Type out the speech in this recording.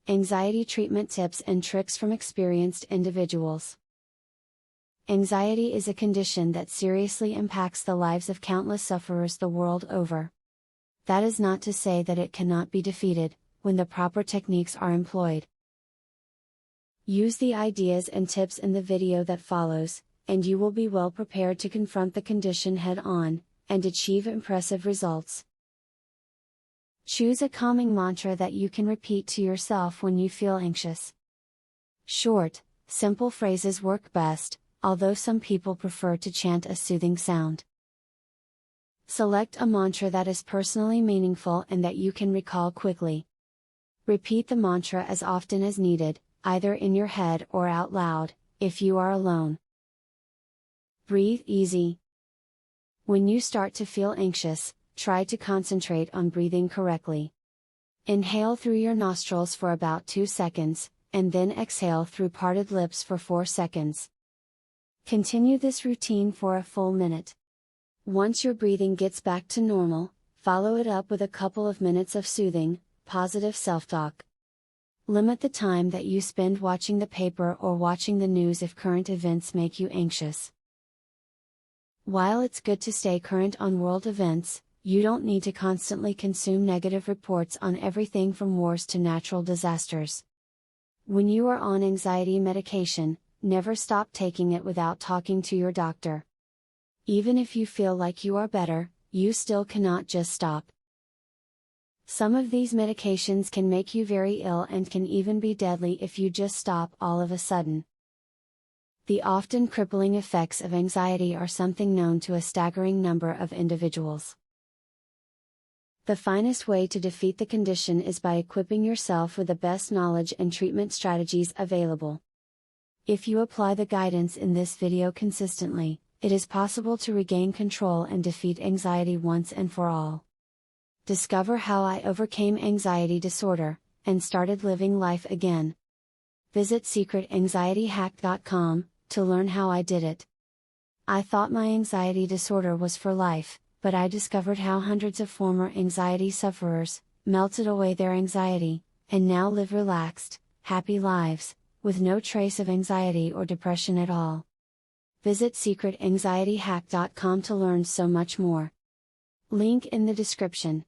Anxiety treatment tips and tricks from experienced individuals. Anxiety is a condition that seriously impacts the lives of countless sufferers the world over. That is not to say that it cannot be defeated, when the proper techniques are employed. Use the ideas and tips in the video that follows, and you will be well prepared to confront the condition head-on, and achieve impressive results. Choose a calming mantra that you can repeat to yourself when you feel anxious. Short, simple phrases work best, although some people prefer to chant a soothing sound. Select a mantra that is personally meaningful and that you can recall quickly. Repeat the mantra as often as needed, either in your head or out loud, if you are alone. Breathe easy. When you start to feel anxious, try to concentrate on breathing correctly. Inhale through your nostrils for about 2 seconds, and then exhale through parted lips for 4 seconds. Continue this routine for a full minute. Once your breathing gets back to normal, follow it up with a couple of minutes of soothing, positive self-talk. Limit the time that you spend watching the paper or watching the news if current events make you anxious. While it's good to stay current on world events, you don't need to constantly consume negative reports on everything from wars to natural disasters. When you are on anxiety medication, never stop taking it without talking to your doctor. Even if you feel like you are better, you still cannot just stop. Some of these medications can make you very ill and can even be deadly if you just stop all of a sudden. The often crippling effects of anxiety are something known to a staggering number of individuals. The finest way to defeat the condition is by equipping yourself with the best knowledge and treatment strategies available. If you apply the guidance in this video consistently, it is possible to regain control and defeat anxiety once and for all. Discover how I overcame anxiety disorder, and started living life again. Visit secretanxietyhack.com, to learn how I did it. I thought my anxiety disorder was for life, but I discovered how hundreds of former anxiety sufferers melted away their anxiety, and now live relaxed, happy lives, with no trace of anxiety or depression at all. Visit secretanxietyhack.com to learn so much more. Link in the description.